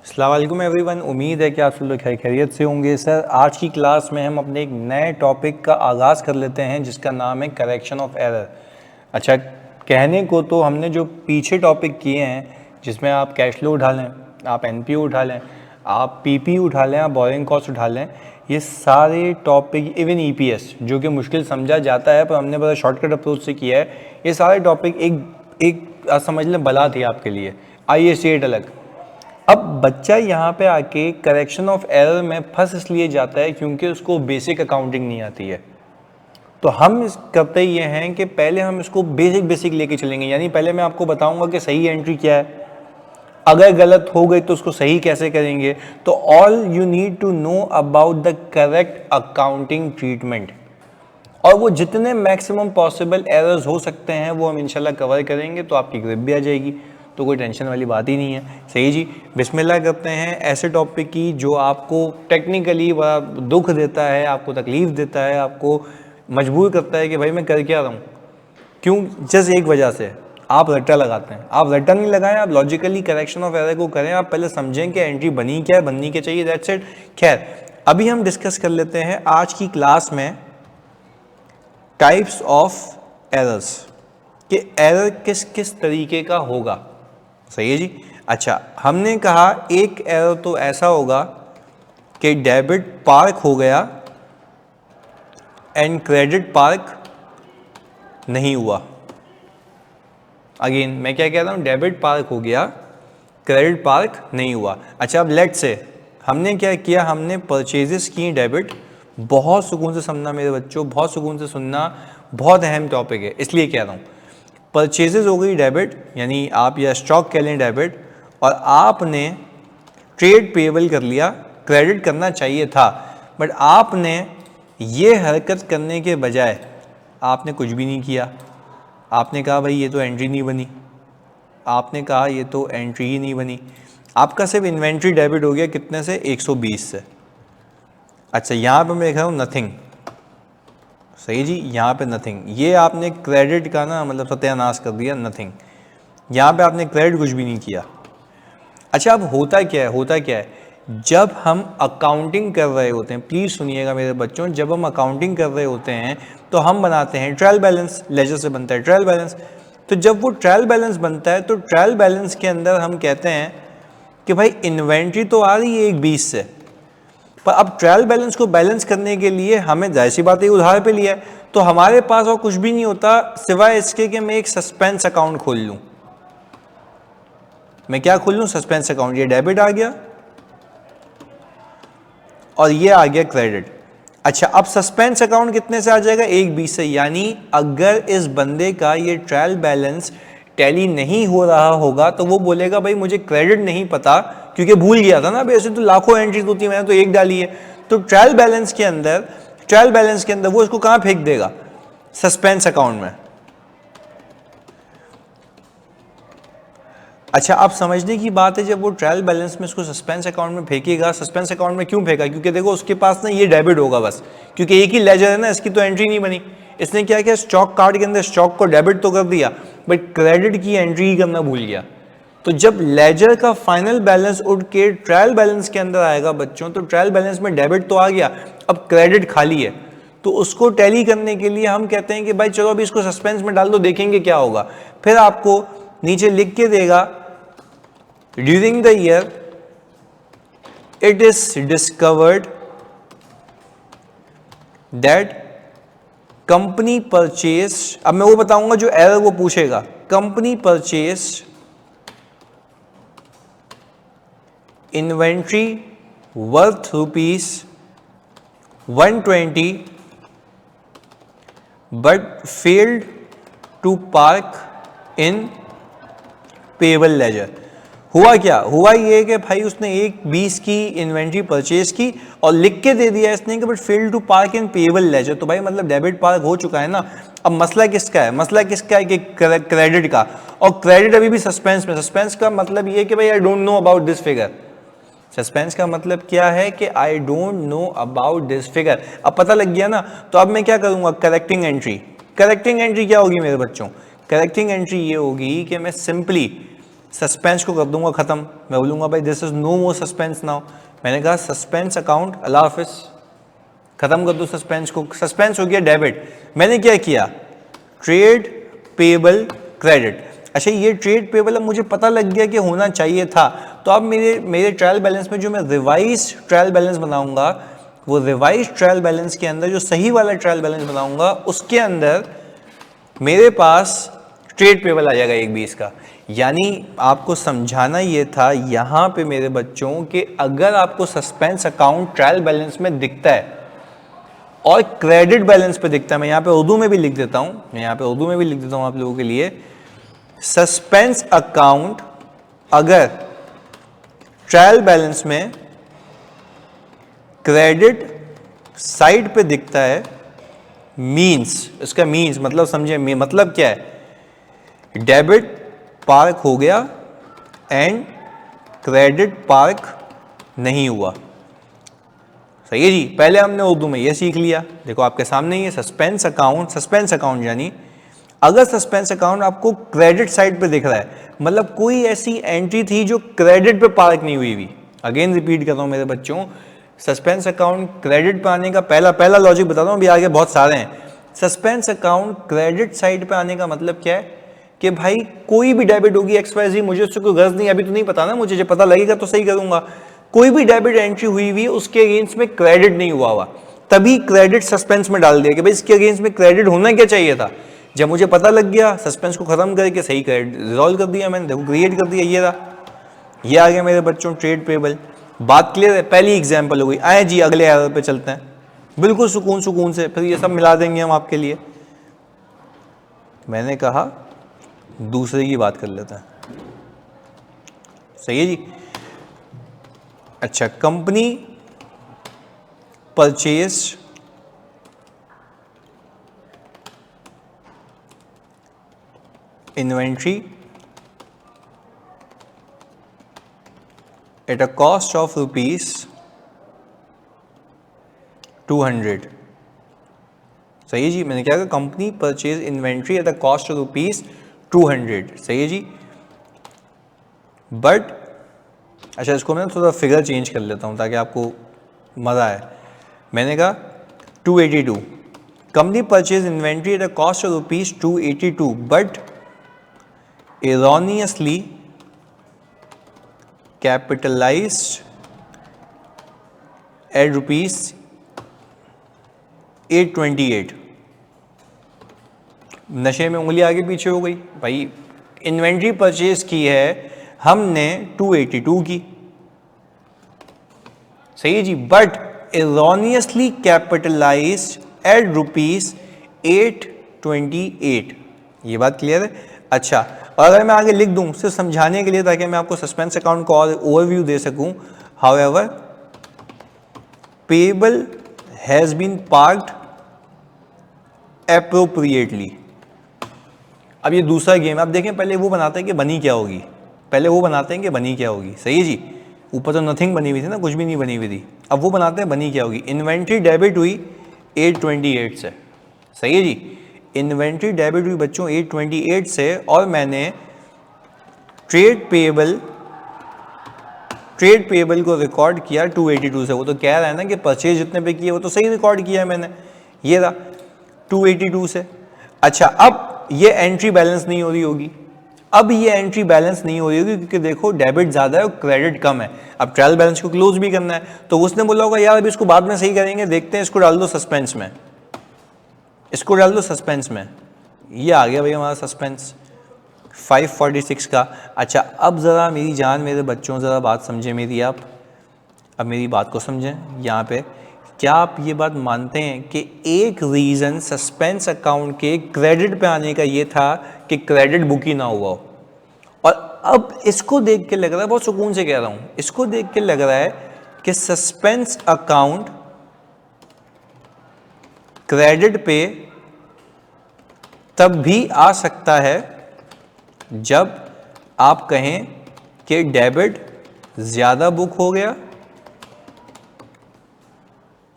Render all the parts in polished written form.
अस्सलाम वालेकुम एवरीवन। उम्मीद है कि आप सब लोग खैरियत से होंगे। सर, आज की क्लास में हम अपने एक नए टॉपिक का आगाज़ कर लेते हैं जिसका नाम है करेक्शन ऑफ एरर। अच्छा, कहने को तो हमने जो पीछे टॉपिक किए हैं जिसमें आप कैश फ्लो उठा लें, आप एनपीओ उठा लें, आप पीपी उठा लें, आप बोरिंग कॉस्ट उठा लें, ये सारे टॉपिक, इवन ईपीएस जो कि मुश्किल समझा जाता है पर हमने बड़ा शॉर्टकट अप्रोच से किया है, ये सारे टॉपिक एक समझ लें बला थी आपके लिए। आइए स्टेट अलग। अब बच्चा यहाँ पे आके करेक्शन ऑफ एरर में फंस इसलिए जाता है क्योंकि उसको बेसिक अकाउंटिंग नहीं आती है। तो हम इस करते ये हैं कि पहले हम इसको बेसिक लेके चलेंगे, यानी पहले मैं आपको बताऊंगा कि सही एंट्री क्या है, अगर गलत हो गई तो उसको सही कैसे करेंगे। तो all you need to know about the correct accounting treatment, और वो जितने मैक्सिमम पॉसिबल एरर्स हो सकते हैं वो हम इंशाल्लाह कवर करेंगे, तो आपकी ग्रिप भी आ जाएगी, तो कोई टेंशन वाली बात ही नहीं है। सही जी, बिस्मिल्लाह करते हैं ऐसे टॉपिक की जो आपको टेक्निकली बड़ा दुख देता है, आपको तकलीफ देता है, आपको मजबूर करता है कि भाई मैं कर क्या रहा हूँ। क्यों? जस्ट एक वजह से, आप रट्टा लगाते हैं। आप रट्टा नहीं लगाएं, आप लॉजिकली करेक्शन ऑफ एरर को करें। आप पहले समझें कि एंट्री बनी क्या है, बननी क्या चाहिए, दैट्स इट। खैर, अभी हम डिस्कस कर लेते हैं आज की क्लास में टाइप्स ऑफ एरर्स, कि एरर किस किस तरीके का होगा। सही है जी। अच्छा, हमने कहा एक एरर तो ऐसा होगा कि डेबिट पार्क हो गया एंड क्रेडिट पार्क नहीं हुआ। अगेन मैं क्या कह रहा हूं, डेबिट पार्क हो गया, क्रेडिट पार्क नहीं हुआ। अच्छा, अब लेट से हमने क्या किया, हमने परचेजेस की डेबिट। बहुत सुकून से समझना मेरे बच्चों, बहुत सुकून से सुनना, बहुत अहम टॉपिक है, इसलिए कह रहा हूं। परचेजेस हो गई डेबिट, यानी आप या स्टॉक कह लें डेबिट, और आपने ट्रेड पेबल कर लिया। क्रेडिट करना चाहिए था, बट आपने ये हरकत करने के बजाय आपने कुछ भी नहीं किया। आपने कहा भाई ये तो एंट्री नहीं बनी, आपने कहा ये तो एंट्री ही नहीं बनी। आपका सिर्फ इन्वेंट्री डेबिट हो गया कितने से, 120 से। अच्छा, यहाँ पे मैं देख रहा हूँ नथिंग। सही जी, यहाँ पे नथिंग, ये आपने क्रेडिट का ना मतलब सत्यानाश कर दिया, नथिंग। यहाँ पे आपने क्रेडिट कुछ भी नहीं किया। अच्छा, अब होता क्या है, होता क्या है, जब हम अकाउंटिंग कर रहे होते हैं, प्लीज़ सुनिएगा मेरे बच्चों, जब हम अकाउंटिंग कर रहे होते हैं तो हम बनाते हैं ट्रायल बैलेंस, लेजर से बनता है ट्रायल बैलेंस। तो जब वो ट्रायल बैलेंस बनता है तो ट्रायल बैलेंस के अंदर हम कहते हैं कि भाई इन्वेंट्री तो आ रही है 120 से, पर अब ट्रायल बैलेंस को बैलेंस करने के लिए हमें जाहिर सी बात है उधार पे लिया है, तो हमारे पास और कुछ भी नहीं होता सिवाय इसके कि मैं एक सस्पेंस अकाउंट खोल लूं। मैं क्या खोल लूं? Suspense account. ये डेबिट आ गया और ये आ गया क्रेडिट। अच्छा, अब सस्पेंस अकाउंट कितने से आ जाएगा? 120 से। यानी अगर इस बंदे का ये ट्रायल बैलेंस टैली नहीं हो रहा होगा तो वो बोलेगा भाई मुझे क्रेडिट नहीं पता, क्योंकि भूल गया था ना। वैसे तो लाखों एंट्रीज होती है, मैंने तो एक डाली है। तो ट्रायल बैलेंस के अंदर वो इसको कहां फेंक देगा? सस्पेंस अकाउंट में। अच्छा, अब समझने की बात है, जब वो ट्रायल बैलेंस में इसको सस्पेंस अकाउंट में फेंकेगा, सस्पेंस अकाउंट में क्यों फेंका? क्योंकि देखो उसके पास ना ये डेबिट होगा बस, क्योंकि एक ही लेजर है ना, इसकी तो एंट्री नहीं बनी। इसने क्या किया, स्टॉक कार्ड के अंदर स्टॉक को डेबिट तो कर दिया, बट क्रेडिट की एंट्री ही करना भूल गया। तो जब लेजर का फाइनल बैलेंस उठ के ट्रायल बैलेंस के अंदर आएगा बच्चों, तो ट्रायल बैलेंस में डेबिट तो आ गया, अब क्रेडिट खाली है। तो उसको टैली करने के लिए हम कहते हैं कि भाई चलो अभी इसको सस्पेंस में डाल दो, देखेंगे क्या होगा। फिर आपको नीचे लिख के देगा, during the year it is discovered that company purchased, अब मैं वो बताऊंगा जो एरर वो पूछेगा, company purchased inventory worth rupees 120 but failed to park in payable ledger। हुआ क्या? हुआ ये कि भाई उसने 120 की इन्वेंट्री परचेज की और लिख के दे दिया इसने कि but fail to park in payable ledger. तो भाई मतलब डेबिट पार्क हो चुका है ना। अब मसला किसका है? मसला किसका है कि क्रेडिट का, और क्रेडिट अभी भी सस्पेंस में। सस्पेंस का मतलब ये कि भाई I don't know about this figure. Suspense का मतलब क्या है कि I don't know about this figure. अब पता लग गया ना, तो अब मैं क्या करूंगा? Correcting entry. करेक्टिंग एंट्री क्या होगी मेरे बच्चों? करेक्टिंग एंट्री ये होगी कि मैं सिंपली सस्पेंस को कर दूंगा खत्म, मैं बोलूँगा भाई this is no more suspense now. मैंने कहा सस्पेंस अकाउंट अल्लाह हाफिज, खत्म कर दो सस्पेंस को, सस्पेंस हो गया डेबिट। मैंने क्या किया, ट्रेड पेबल क्रेडिट। अच्छा ये ट्रेड पेबल अब मुझे पता लग गया कि होना चाहिए था, तो अब मेरे ट्रायल बैलेंस में जो मैं रिवाइज ट्रायल बैलेंस बनाऊंगा, वो रिवाइज ट्रायल बैलेंस के अंदर जो सही वाला ट्रायल बैलेंस बनाऊंगा उसके अंदर मेरे पास ट्रेड पेबल आ जाएगा 1/20 का। यानी आपको समझाना ये था यहाँ पे मेरे बच्चों कि अगर आपको सस्पेंस अकाउंट ट्रायल बैलेंस में दिखता है और क्रेडिट बैलेंस पे दिखता है, मैं यहाँ पे उर्दू में भी लिख देता हूँ, आप लोगों के लिए, सस्पेंस अकाउंट अगर ट्रायल बैलेंस में क्रेडिट साइड पे दिखता है, मींस, इसका मींस मतलब समझे, मतलब क्या है, डेबिट पार्क हो गया एंड क्रेडिट पार्क नहीं हुआ। सही है जी, पहले हमने उर्दू में ये सीख लिया, देखो आपके सामने ही है सस्पेंस अकाउंट यानी अगर सस्पेंस अकाउंट आपको क्रेडिट साइड पे दिख रहा है, मतलब कोई ऐसी एंट्री थी जो क्रेडिट पे पार्क नहीं हुई। अगेन रिपीट कर रहा हूं मेरे बच्चों, सस्पेंस अकाउंट क्रेडिट पे आने का पहला लॉजिक बताता हूं, अभी आगे बहुत सारे हैं। सस्पेंस अकाउंट क्रेडिट साइड पे आने का मतलब क्या है कि भाई कोई भी डेबिट होगी XYZ, मुझे उससे कोई गर्ज नहीं, अभी तो नहीं पता ना मुझे, जब पता लगेगा तो सही करूंगा। कोई भी डेबिट एंट्री हुई उसके अगेंस्ट में क्रेडिट नहीं हुआ, तभी क्रेडिट सस्पेंस में डाल दिया कि भाई इसके अगेंस्ट में क्रेडिट होना क्या चाहिए था। जब मुझे पता लग गया, सस्पेंस को खत्म करके सही क्रेडिट रिजॉल्व कर दिया मैंने, देखो क्रिएट कर दिया, ये रहा, ये आ गया मेरे बच्चों ट्रेड पेबल। बात क्लियर है, पहली एग्जांपल हो गई। आए जी अगले एरर पे चलते हैं, बिल्कुल सुकून से, फिर ये सब मिला देंगे हम आपके लिए। मैंने कहा दूसरे की बात कर लेते हैं, सही है जी। अच्छा, company purchase inventory at a cost of ₹200। सही है जी, मैंने क्या कहा, company purchase inventory at a cost of ₹200। सही है जी, बट अच्छा इसको मैं थोड़ा फिगर चेंज कर लेता हूं ताकि आपको मजा आए। मैंने कहा 282, company purchase inventory at a cost of ₹282 but erroneously capitalized at ₹828। नशे में उंगली आगे पीछे हो गई भाई, इन्वेंट्री परचेज की है हमने 282 की, सही है जी, बट erroneously capitalized at ₹828। ये बात क्लियर है। अच्छा, और अगर मैं आगे लिख दूं सिर्फ समझाने के लिए ताकि मैं आपको सस्पेंस अकाउंट को और ओवरव्यू दे सकूं, however payable has been parked appropriately. अब ये दूसरा गेम, अब देखें पहले वो बनाते हैं कि बनी क्या होगी, सही है जी, ऊपर तो नथिंग बनी हुई थी ना, कुछ भी नहीं बनी हुई थी, अब वो बनाते हैं बनी क्या होगी। इन्वेंट्री डेबिट हुई 828 से, सही है जी, इन्वेंट्री डेबिट हुई बच्चों 828 से, और मैंने ट्रेड पेबल को रिकॉर्ड किया 282 से। वो तो कह रहा है ना कि परचेज जितने पे किए वो तो सही रिकॉर्ड किया है मैंने, ये रहा 282 से। अच्छा, अब ये एंट्री बैलेंस नहीं हो रही होगी, क्योंकि देखो डेबिट ज्यादा है और क्रेडिट कम है। अब ट्रायल बैलेंस को क्लोज भी करना है, तो उसने बोला होगा यार अभी इसको बाद में सही करेंगे, देखते हैं, इसको डाल दो सस्पेंस में, ये आ गया भाई हमारा सस्पेंस 546 का। अच्छा, अब ज़रा मेरी जान मेरे बच्चों ज़रा बात समझें मेरी, आप अब मेरी बात को समझें यहाँ पे। क्या आप ये बात मानते हैं कि एक रीज़न सस्पेंस अकाउंट के क्रेडिट पे आने का ये था कि क्रेडिट बुक ही ना हुआ हो, और अब इसको देख के लग रहा है, बहुत सुकून से कह रहा हूँ, इसको देख के लग रहा है कि सस्पेंस अकाउंट क्रेडिट पे तब भी आ सकता है जब आप कहें कि डेबिट ज़्यादा बुक हो गया,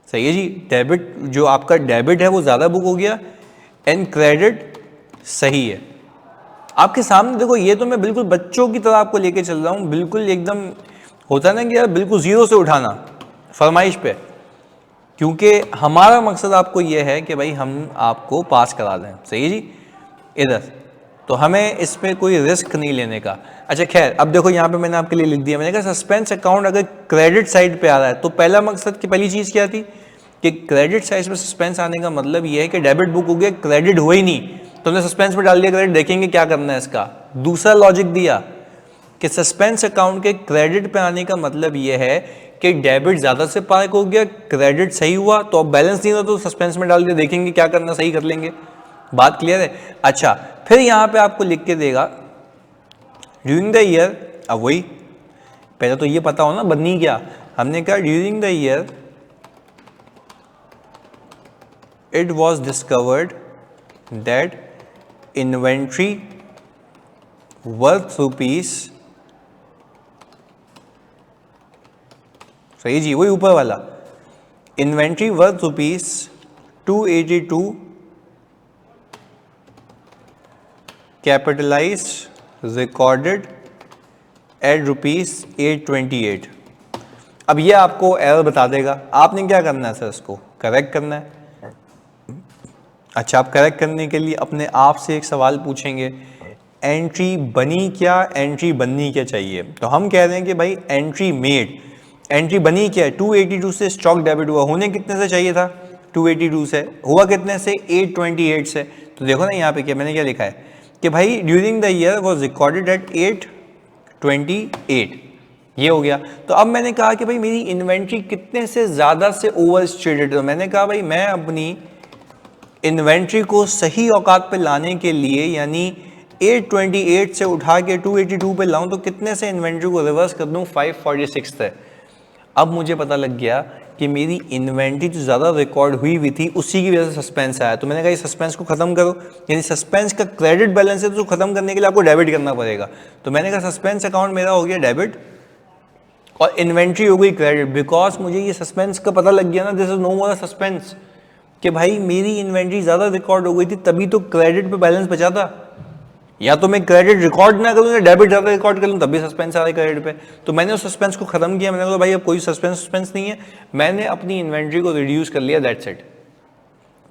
सही है जी, डेबिट जो आपका डेबिट है वो ज़्यादा बुक हो गया, एंड क्रेडिट सही है। आपके सामने देखो, ये तो मैं बिल्कुल बच्चों की तरह आपको लेके चल रहा हूँ, बिल्कुल एकदम होता है ना कि यार बिल्कुल जीरो से उठाना फरमाइश पे, क्योंकि हमारा मकसद आपको ये है कि भाई हम आपको पास करा दें। सही है जी, इधर तो हमें इस पे कोई रिस्क नहीं लेने का। अच्छा खैर, अब देखो यहाँ पे मैंने आपके लिए लिख दिया, मैंने कहा सस्पेंस अकाउंट अगर क्रेडिट साइड पे आ रहा है तो पहला मकसद की पहली चीज़ क्या थी कि क्रेडिट साइड पे सस्पेंस आने का मतलब ये है कि डेबिट बुक हो गया, क्रेडिट हुआ ही नहीं, तो हमने सस्पेंस में डाल दिया क्रेडिट, देखेंगे क्या करना है इसका। दूसरा लॉजिक दिया कि सस्पेंस अकाउंट के क्रेडिट पे आने का मतलब ये है कि डेबिट ज़्यादा से पार हो गया, क्रेडिट सही हुआ, तो अब बैलेंस नहीं हुआ तो सस्पेंस में डाल दिया, देखेंगे क्या करना, सही कर लेंगे। बात क्लियर है? अच्छा, फिर यहाँ पे आपको लिख के देगा ड्यूरिंग द ईयर, अब वही पहले तो ये पता हो ना बनी क्या, हमने कहा during the year it was discovered that inventory worth rupees, सही जी, वही ऊपर वाला, inventory worth rupees 282 capitalised recorded at rupees 828। अब ये आपको एरर बता देगा, आपने क्या करना है सर, इसको करेक्ट करना है। अच्छा, आप करेक्ट करने के लिए अपने आप से एक सवाल पूछेंगे, एंट्री बनी क्या, एंट्री बननी क्या चाहिए? तो हम कह रहे हैं कि भाई एंट्री मेड, एंट्री बनी क्या है, 282 से स्टॉक डेबिट हुआ, होने कितने से चाहिए था, 282 से, हुआ कितने से, 828 से। तो देखो ना यहाँ पे क्या मैंने क्या लिखा है कि भाई during the year was recorded at 828, ये हो गया। तो अब मैंने कहा कि भाई मेरी इन्वेंट्री कितने से ज़्यादा से ओवर स्टेटेड, तो मैंने कहा भाई मैं अपनी इन्वेंट्री को सही औकात पे लाने के लिए, यानी 828 से उठा के 282 पे लाऊं, तो कितने से इन्वेंट्री को रिवर्स कर दूं, 546 से। अब मुझे पता लग गया कि मेरी इन्वेंट्री जो ज़्यादा रिकॉर्ड हुई थी उसी की वजह से सस्पेंस आया, तो मैंने कहा इस सस्पेंस को ख़त्म करो, यानी सस्पेंस का क्रेडिट बैलेंस है तो ख़त्म करने के लिए आपको डेबिट करना पड़ेगा। तो मैंने कहा सस्पेंस अकाउंट मेरा हो गया डेबिट और इन्वेंट्री हो गई क्रेडिट, बिकॉज मुझे ये सस्पेंस का पता लग गया ना, this is no more suspense, कि भाई मेरी इन्वेंट्री ज़्यादा रिकॉर्ड हो गई थी तभी तो क्रेडिट पे बैलेंस बचा था, या तो मैं क्रेडिट रिकॉर्ड ना करूँ या डेबिट ज़्यादा रिकॉर्ड कर लूँ तब भी सस्पेंस आ रहा है क्रेडिट पे। तो मैंने उस सस्पेंस को खत्म किया, मैंने कहा भाई अब कोई सस्पेंस नहीं है, मैंने अपनी इन्वेंट्री को रिड्यूस कर लिया, दैट्स इट।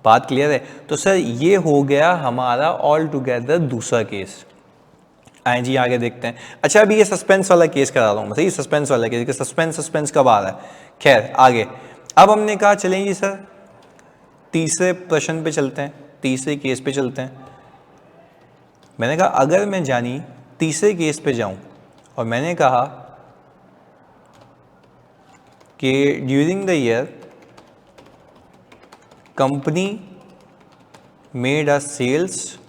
बात क्लियर है? तो सर ये हो गया हमारा ऑल टुगेदर दूसरा केस। आए जी आगे देखते हैं। अच्छा, अभी ये सस्पेंस वाला केस करा रहा हूँ, सही, सस्पेंस वाला केस, कि सस्पेंस कब आ रहा है। खैर आगे, अब हमने कहा चलेंगे सर तीसरे प्रश्न पे चलते हैं, तीसरे केस पे चलते हैं। मैंने कहा अगर मैं जानी तीसरे केस पे जाऊं और मैंने कहा कि during the year company made a sales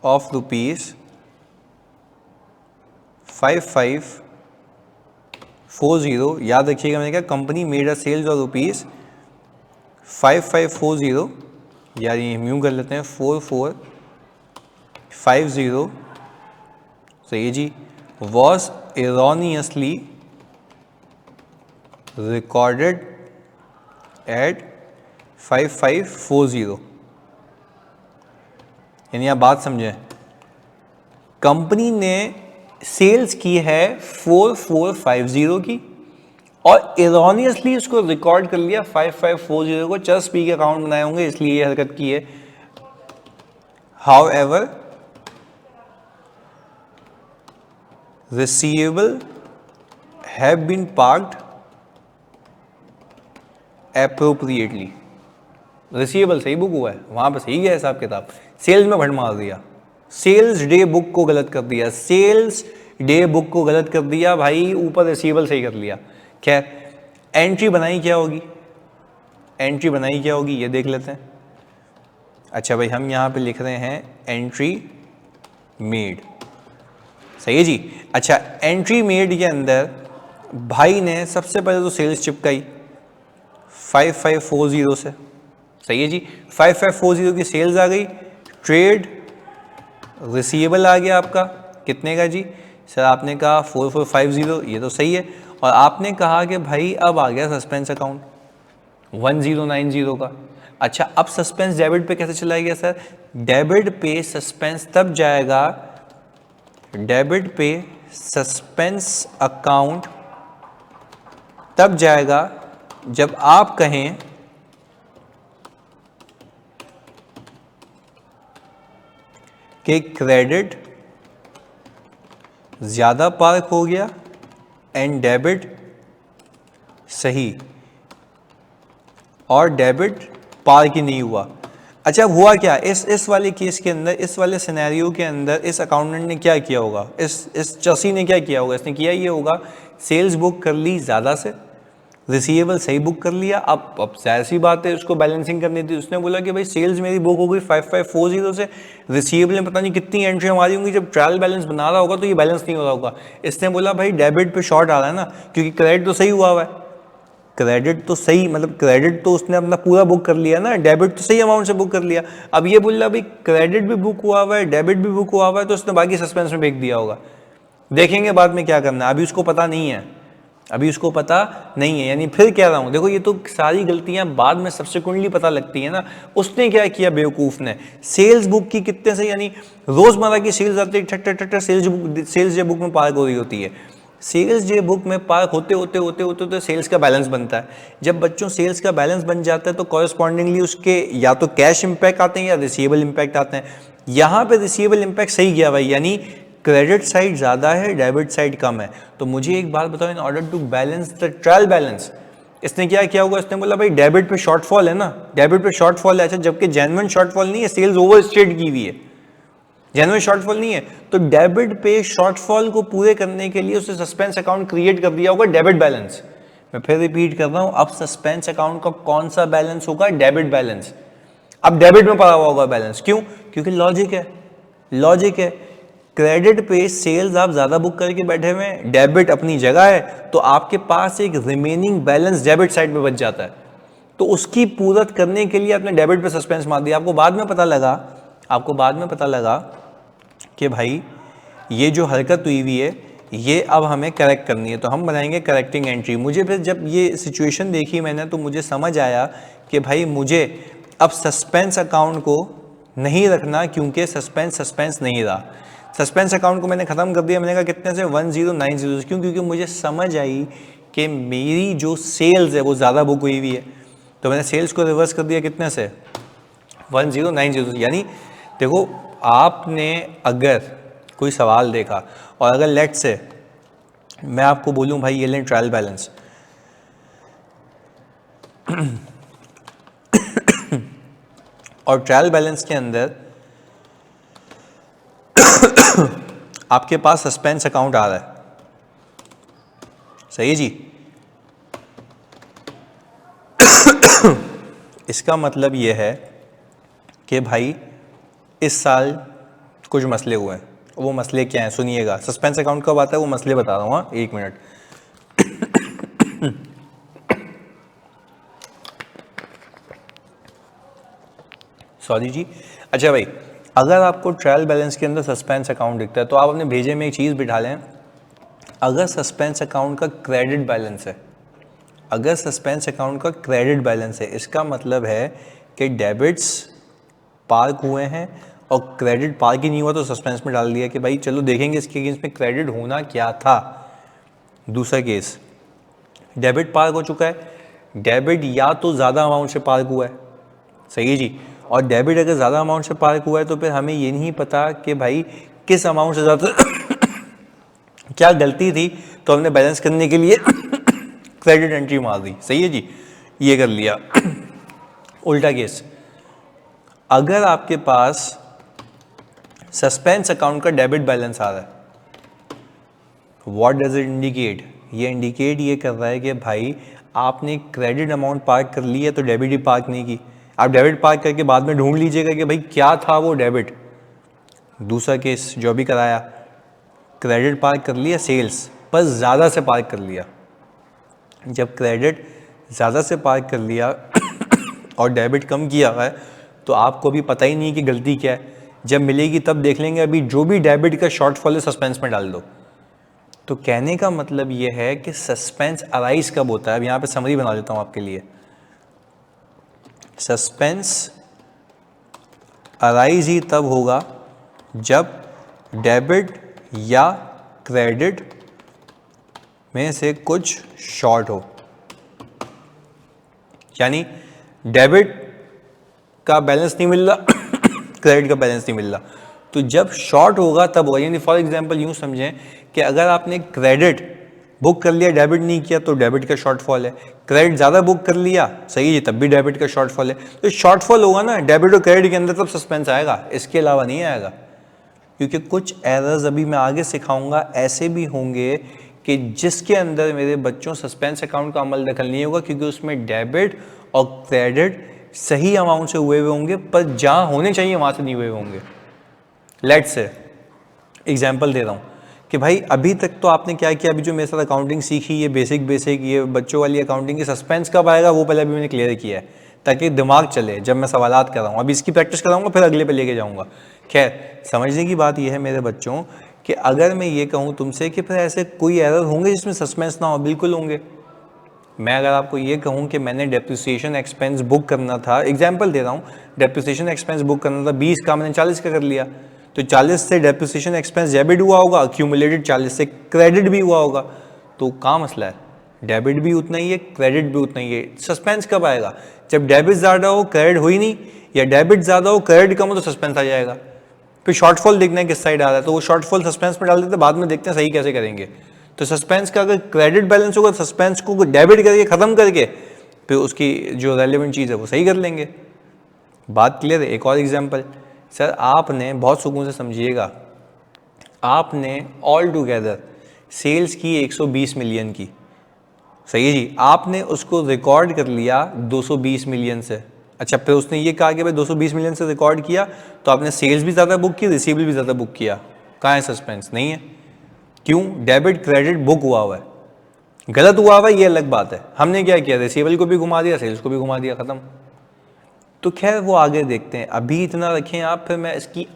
of rupees 5540, याद रखिएगा मैंने कहा company made a sales of rupees 5540, यार ये म्यू कर लेते हैं 4450, सही है जी, वॉज एरोनियसली रिकॉर्डेड एट 5540। यानी आप बात समझें, कंपनी ने सेल्स की है 4450 की और एरोनियसली उसको रिकॉर्ड कर लिया 5540 को, चस्ट पी के अकाउंट बनाए होंगे इसलिए ये हरकत की है। However receivable have been parked appropriately, receivable सही बुक हुआ है, वहां पर सही गया हिसाब किताब, सेल्स में भंड मार दिया, सेल्स डे बुक को गलत कर दिया, सेल्स डे बुक को गलत कर दिया भाई, ऊपर रिसीवेबल सही कर लिया। खैर एंट्री बनाई क्या होगी, एंट्री बनाई क्या होगी ये देख लेते हैं। अच्छा भाई, हम यहाँ पे लिख रहे हैं एंट्री मेड, सही है जी। अच्छा, एंट्री मेड के अंदर भाई ने सबसे पहले तो सेल्स चिपकाई 5540 से, सही है जी, 5540 की सेल्स आ गई, ट्रेड रिसीवेबल आ गया आपका कितने का जी सर, आपने कहा 4450, ये तो सही है, और आपने कहा कि भाई अब आ गया सस्पेंस अकाउंट 1090 का। अच्छा, अब सस्पेंस डेबिट पे कैसे चला गया सर, डेबिट पे सस्पेंस तब जाएगा डेबिट पे सस्पेंस अकाउंट तब जाएगा जब आप कहें कि क्रेडिट ज़्यादा पार्क हो गया एंड डेबिट सही, और डेबिट पार्क ही नहीं हुआ। अच्छा हुआ क्या इस वाले केस के अंदर, इस वाले सिनेरियो के अंदर इस अकाउंटेंट ने क्या किया होगा, इस चसी ने क्या किया होगा, इसने किया ये होगा सेल्स बुक कर ली ज़्यादा से, रिसीवेबल सही बुक कर लिया। अब जाहिर सी बात है उसको बैलेंसिंग करनी थी, उसने बोला कि भाई सेल्स मेरी बुक हो गई 5540 से, रिसीवेबल में पता नहीं कितनी एंट्री हमारी होंगी, जब ट्रायल बैलेंस बना रहा होगा तो ये बैलेंस नहीं हो रहा होगा। इसने बोला भाई डेबिट पे शॉर्ट आ रहा है ना, क्योंकि क्रेडिट तो सही हुआ है, क्रेडिट तो सही, मतलब क्रेडिट तो उसने अपना पूरा बुक कर लिया ना, डेबिट तो सही अमाउंट से बुक कर लिया। अब ये बोल रहा भाई क्रेडिट भी बुक हुआ हुआ है, डेबिट भी बुक हुआ हुआ है, तो उसने बाकी सस्पेंस में फेंक दिया होगा। देखेंगे बाद में क्या करना है, अभी उसको पता नहीं है, अभी उसको पता नहीं है। यानी फिर कह रहा हूं देखो, ये तो सारी गलतियां बाद में सब्सिक्वेंटली पता लगती है ना। उसने क्या किया बेवकूफ ने, सेल्स बुक की कितने से, यानी रोजमर्रा की सेल्स आती है, ठट ठट सेल्स बुक में पार्क हो रही होती है। सेल्स जे बुक में पार्क होते होते होते होते होते सेल्स का बैलेंस बनता है। जब बच्चों सेल्स का बैलेंस बन जाता है तो कॉरेस्पॉन्डिंगली उसके या तो कैश इंपैक्ट आते हैं या रिसीवेबल इंपैक्ट आते हैं। यहाँ पे रिसीवेबल इंपैक्ट सही गया भाई, यानी क्रेडिट साइड ज़्यादा है, डेबिट साइड कम है। तो मुझे एक बात बताओ, in order to balance the trial balance इसने क्या किया होगा, इसने बोला भाई डेबिट पे शॉर्टफॉल है ना, डेबिट पे शॉर्टफॉल है। अच्छा जबकि जेन्युइन शॉर्टफॉल नहीं है, सेल्स ओवर स्टेट की हुई है, जेन्युइन शॉर्टफॉल नहीं है, तो डेबिट पे शॉर्टफॉल को पूरे करने के लिए उसने सस्पेंस अकाउंट क्रिएट कर दिया होगा, डेबिट बैलेंस। मैं फिर रिपीट कर रहा हूं, अब सस्पेंस अकाउंट का कौन सा बैलेंस होगा, डेबिट बैलेंस। अब डेबिट में पड़ा हुआ होगा बैलेंस, क्यों, क्योंकि लॉजिक है। क्रेडिट पे सेल्स आप ज्यादा बुक करके बैठे हुए हैं, डेबिट अपनी जगह है, तो आपके पास एक रिमेनिंग बैलेंस डेबिट साइड में बच जाता है। तो उसकी पूरत करने के लिए आपने डेबिट पे सस्पेंस मार दिया। आपको बाद में पता लगा कि भाई ये जो हरकत हुई हुई है ये अब हमें करेक्ट करनी है, तो हम बनाएंगे करेक्टिंग एंट्री। मुझे फिर जब ये सिचुएशन देखी मैंने तो मुझे समझ आया कि भाई मुझे अब सस्पेंस अकाउंट को नहीं रखना, क्योंकि सस्पेंस नहीं रहा। सस्पेंस अकाउंट को मैंने ख़त्म कर दिया। मैंने कहा कितने से, 1090 से। क्यों, क्योंकि मुझे समझ आई कि मेरी जो सेल्स है वो ज़्यादा बुक हुई हुई है, तो मैंने सेल्स को रिवर्स कर दिया कितने से, 1090। यानी देखो, आपने अगर कोई सवाल देखा और अगर लेट से मैं आपको बोलूं भाई ये लें ट्रायल बैलेंस और ट्रायल बैलेंस के अंदर आपके पास सस्पेंस अकाउंट आ रहा है, सही है जी। इसका मतलब ये है कि भाई इस साल कुछ मसले हुए हैं। वो मसले क्या हैं सुनिएगा, सस्पेंस अकाउंट कब आता है वो मसले बता रहा हूँ। हाँ, एक मिनट। सॉरी जी। अच्छा भाई, अगर आपको ट्रायल बैलेंस के अंदर सस्पेंस अकाउंट दिखता है तो आप अपने भेजे में एक चीज़ बिठा लें, अगर सस्पेंस अकाउंट का क्रेडिट बैलेंस है, अगर सस्पेंस अकाउंट का क्रेडिट बैलेंस है, इसका मतलब है कि डेबिट्स पार्क हुए हैं और क्रेडिट पार्क ही नहीं हुआ, तो सस्पेंस में डाल दिया कि भाई चलो देखेंगे इसके अगेंस्ट में क्रेडिट होना क्या था। दूसरा केस, डेबिट पार्क हो चुका है, डेबिट या तो ज़्यादा अमाउंट से पार्क हुआ है, सही है जी। और डेबिट अगर ज़्यादा अमाउंट से पार्क हुआ है तो फिर हमें ये नहीं पता कि भाई किस अमाउंट से ज़्यादा क्या गलती थी, तो हमने बैलेंस करने के लिए क्रेडिट एंट्री मार दी, सही है जी, ये कर लिया। उल्टा केस, अगर आपके पास सस्पेंस अकाउंट का डेबिट बैलेंस आ रहा है, व्हाट डज इट इंडिकेट, ये इंडिकेट ये कर रहा है कि भाई आपने क्रेडिट अमाउंट पार्क कर ली है तो डेबिट ही पार्क नहीं की। आप डेबिट पार्क करके बाद में ढूंढ लीजिएगा कि भाई क्या था वो डेबिट। दूसरा केस जो भी कराया, क्रेडिट पार्क कर लिया सेल्स पर ज़्यादा से पार्क कर लिया। जब क्रेडिट ज़्यादा से पार्क कर लिया और डेबिट कम किया है तो आपको भी पता ही नहीं कि गलती क्या है। जब मिलेगी तब देख लेंगे, अभी जो भी डेबिट का शॉर्टफॉल है सस्पेंस में डाल दो। तो कहने का मतलब ये है कि सस्पेंस अराइज कब होता है। अब यहाँ पे समरी बना देता हूँ आपके लिए। सस्पेंस अराइज ही तब होगा जब डेबिट या क्रेडिट में से कुछ शॉर्ट हो, यानी डेबिट का बैलेंस नहीं मिल रहा क्रेडिट का बैलेंस नहीं मिल रहा, तो जब शॉर्ट होगा तब होगा। यानी फॉर एग्जांपल यूं समझें कि अगर आपने क्रेडिट बुक कर लिया, डेबिट नहीं किया, तो डेबिट का शॉर्टफॉल है। क्रेडिट ज़्यादा बुक कर लिया, सही है, तब भी डेबिट का शॉर्टफॉल है। तो शॉर्टफॉल होगा ना डेबिट और क्रेडिट के अंदर, तब सस्पेंस आएगा, इसके अलावा नहीं आएगा। क्योंकि कुछ एरर्स अभी मैं आगे सिखाऊंगा ऐसे भी होंगे कि जिसके अंदर मेरे बच्चों सस्पेंस अकाउंट का अमल दखल नहीं होगा, क्योंकि उसमें डेबिट और क्रेडिट सही अमाउंट से हुए हुए होंगे, पर जहाँ होने चाहिए वहाँ से नहीं हुए होंगे। लेट्स से एग्जाम्पल दे रहा हूँ कि भाई अभी तक तो आपने क्या किया, अभी जो मेरे साथ अकाउंटिंग सीखी, ये बेसिक ये बच्चों वाली अकाउंटिंग की सस्पेंस कब आएगा वो पहले अभी मैंने क्लियर किया है, ताकि दिमाग चले जब मैं सवालात कर रहा हूँ। अभी इसकी प्रैक्टिस कराऊंगा, फिर अगले पे लेके जाऊँगा। खैर, समझने की बात यह है मेरे बच्चों कि अगर मैं ये कहूँ तुमसे कि फिर ऐसे कोई एरर होंगे जिसमें सस्पेंस ना हो, बिल्कुल होंगे। मैं अगर आपको ये कहूँ कि मैंने डेप्रिसिएशन एक्सपेंस बुक करना था, एग्जाम्पल दे रहा हूँ, डेप्रिसिएशन एक्सपेंस बुक करना था 20 का, मैंने 40 का कर लिया, तो 40 से डेप्रिसिएशन एक्सपेंस डेबिट हुआ होगा, अक्यूमुलेटेड 40 से क्रेडिट भी हुआ होगा, तो कहाँ मसला है? डेबिट भी उतना ही है, क्रेडिट भी उतना ही है। सस्पेंस कब आएगा? जब डेबिट ज़्यादा हो क्रेडिट हो ही नहीं, या डेबिट ज़्यादा हो क्रेडिट कम हो, तो सस्पेंस आ जाएगा। फिर शॉर्टफॉल देखना है किस साइड आ रहा है, तो वो शॉर्टफॉल सस्पेंस में डाल देते, बाद में देखते हैं सही कैसे करेंगे। तो सस्पेंस का अगर क्रेडिट बैलेंस होगा, सस्पेंस को डेबिट करके ख़त्म करके फिर उसकी जो रेलिवेंट चीज़ है वो सही कर लेंगे। बात क्लियर है? एक और एग्जांपल, सर आपने बहुत सुकून से समझिएगा, आपने ऑल टुगेदर सेल्स की 120 मिलियन की, सही है जी, आपने उसको रिकॉर्ड कर लिया 220 मिलियन से। अच्छा, फिर उसने ये कहा कि भाई 220 मिलियन से रिकॉर्ड किया तो आपने सेल्स भी ज़्यादा बुक की, रिसीवेबल भी ज़्यादा बुक किया, कहाँ है सस्पेंस? नहीं है। क्यों? डेबिट क्रेडिट बुक हुआ हुआ है, गलत हुआ हुआ है ये अलग बात है। हमने क्या किया, रिसीवेबल को भी घुमा दिया, सेल्स को भी घुमा दिया, खत्म। तो खैर वो आगे देखते हैं, अभी इतना रखें आप, फिर मैं इसकी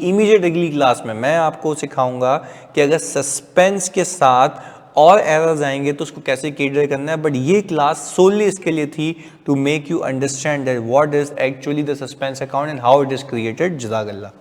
इमीडिएट अगली क्लास में मैं आपको सिखाऊंगा कि अगर सस्पेंस के साथ और एरर्स आएंगे तो उसको कैसे कैटर करना है। बट ये क्लास सोनली इसके लिए थी to make you understand that what is actually the suspense account and how it is created. जज़ाकल्लाह।